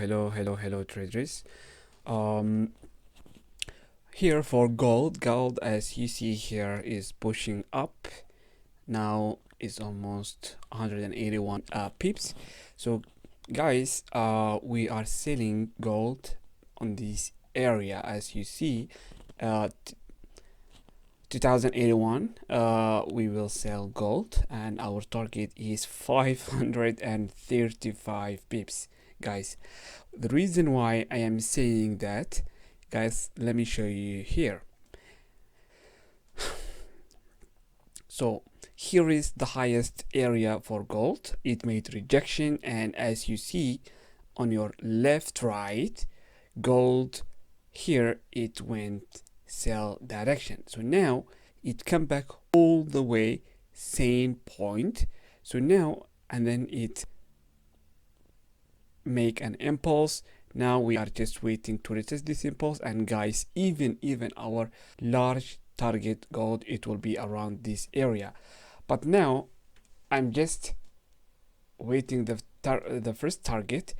hello traders. um Here for gold as you see here is pushing up. Now is almost 181 pips. So guys, we are selling gold on this area. As you see, 2081, we will sell gold, and our target is 535 pips, guys. The reason why I am saying that, guys, let me show you here. So here is the highest area for gold. It made rejection, and as you see on your left, right, gold here, it went sell direction. So now it come back all the way same point. So now, and then it make an impulse. Now we are just waiting to retest this impulse, and guys, even our large target gold, it will be around this area. But now I'm just waiting the first target.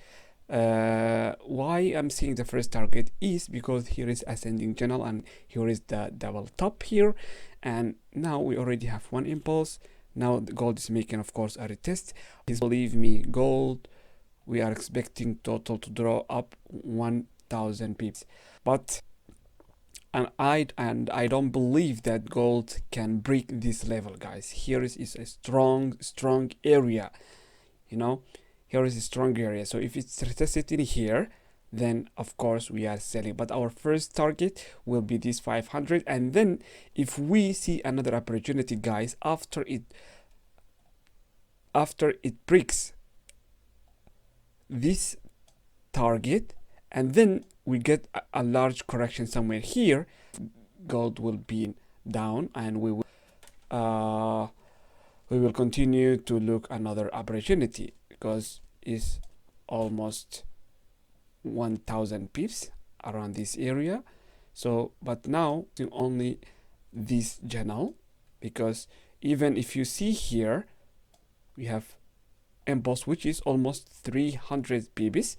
Why I'm seeing the first target is because here is ascending channel, and here is the double top here, and now we already have one impulse. Now the gold is making, of course, a retest. Please believe me, gold, we are expecting total to draw up 1000 pips, but I don't believe that gold can break this level, guys. Here is a strong area, you know. Here is a strong area. So if it's retested in here, then of course we are selling. But our first target will be this 500. And then if we see another opportunity, guys, after it breaks this target, and then we get a large correction somewhere here, gold will be down, and we will continue to look another opportunity, because it's almost 1000 pips around this area. So but now only this channel, because even if you see here, we have impulse which is almost 300 pips.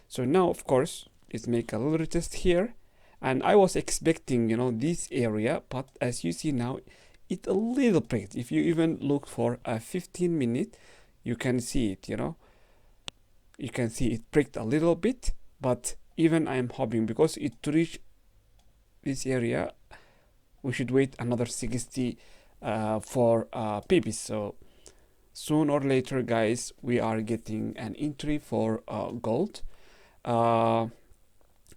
So now of course it's make a little retest here, and I was expecting, you know, this area, but as you see now, it a little breaks. If you even look for a 15-minute, you can see it, you know, you can see it break a little bit. But even I am hoping, because it to reach this area, we should wait another 60 for pips. So soon or later, guys, we are getting an entry for gold.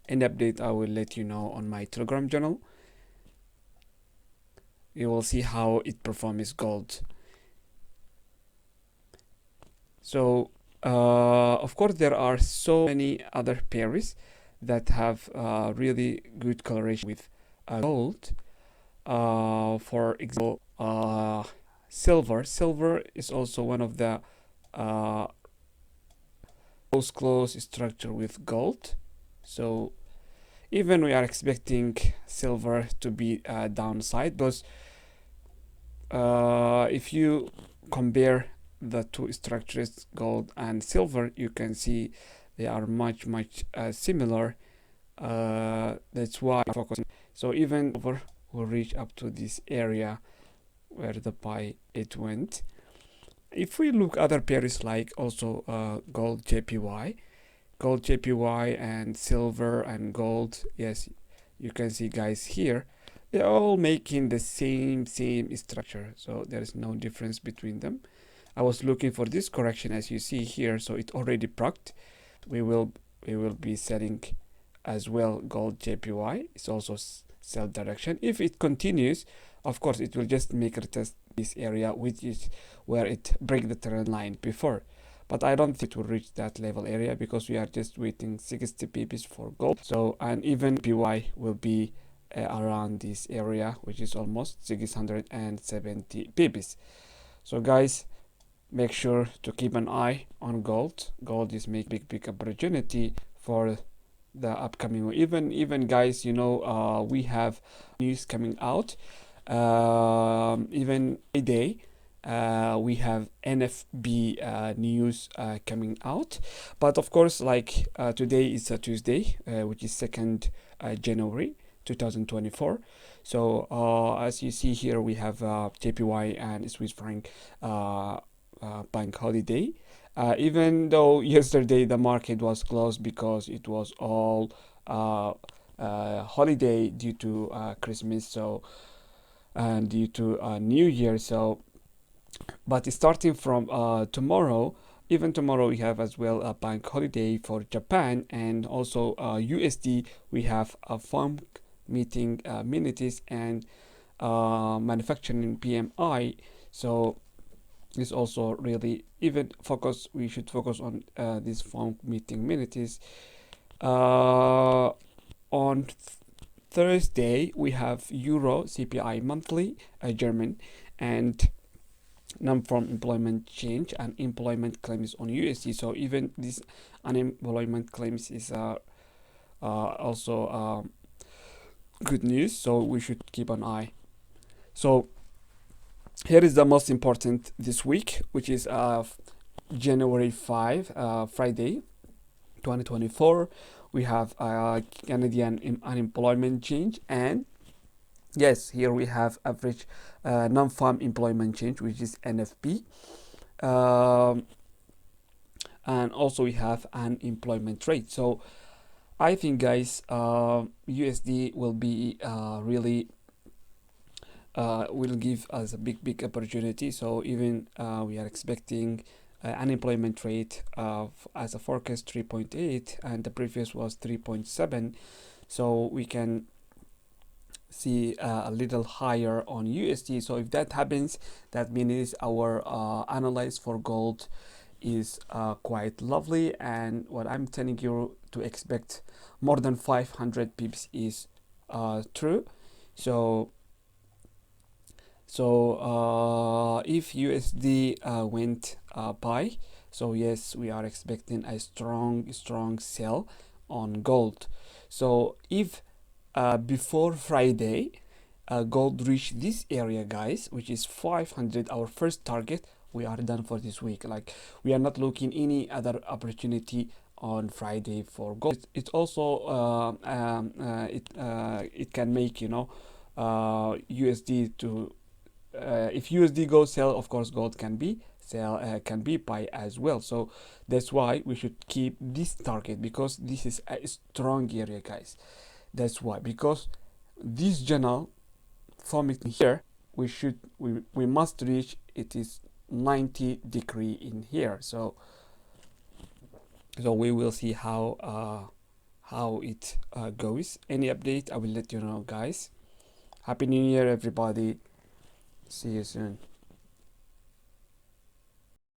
An update I will let you know on my Telegram channel. You will see how it performs gold. So of course there are so many other pairs that have really good coloration with gold. For example, silver is also one of the close structure with gold. So even we are expecting silver to be downside, because if you compare the two structures, gold and silver, you can see they are much similar. That's why I'm focusing. So even silver will reach up to this area where the buy it went. If we look other pairs like also gold JPY and silver and gold, yes, you can see, guys, here they're all making the same structure, so there is no difference between them. I was looking for this correction, as you see here, so it already procced. We will be selling as well gold JPY. It's also sell direction. If it continues, of course it will just make a retest this area, which is where it break the trend line before. But I don't think it will reach that level area, because we are just waiting 60 pips for gold. So, and even PY will be around this area, which is almost 670 pips. So guys, make sure to keep an eye on gold. Gold is make big opportunity for the upcoming. Even guys, you know, we have news coming out even a day. we have NFB news coming out. But of course, like today is a Tuesday, which is 2nd January 2024. So as you see here, we have JPY and Swiss franc bank holiday. Even though yesterday the market was closed because it was all holiday due to Christmas, so and due to New Year. So but starting from tomorrow, even tomorrow we have as well a bank holiday for Japan, and also USD we have a farm meeting minutes and manufacturing PMI. So it's also really even focus. We should focus on this farm meeting minutes. On Thursday we have Euro CPI monthly, German, and non-farm employment change and employment claims on USD. So even this unemployment claims is also good news. So we should keep an eye. So here is the most important this week, which is January 5, Friday, 2024. We have Canadian unemployment change, and yes, here we have average non-farm employment change, which is NFP. And also we have unemployment rate. So I think, guys, USD will be really will give us a big opportunity. So even we are expecting unemployment rate as a forecast 3.8, and the previous was 3.7. So we can see a little higher on USD. So if that happens, that means our analyze for gold is quite lovely, and what I'm telling you to expect more than 500 pips is true. So if USD went buy, so yes, we are expecting a strong sell on gold. So if before Friday gold reach this area, guys, which is 500, our first target, we are done for this week. Like, we are not looking any other opportunity on Friday for gold. It also it can make, you know, USD to if USD goes sell, of course gold can be sell, can be buy as well. So that's why we should keep this target, because this is a strong area, guys. That's why, because this channel forming here, we must reach, it is 90 degree in here. So we will see how it goes. Any update, I will let you know, guys. Happy New Year, everybody. See you soon.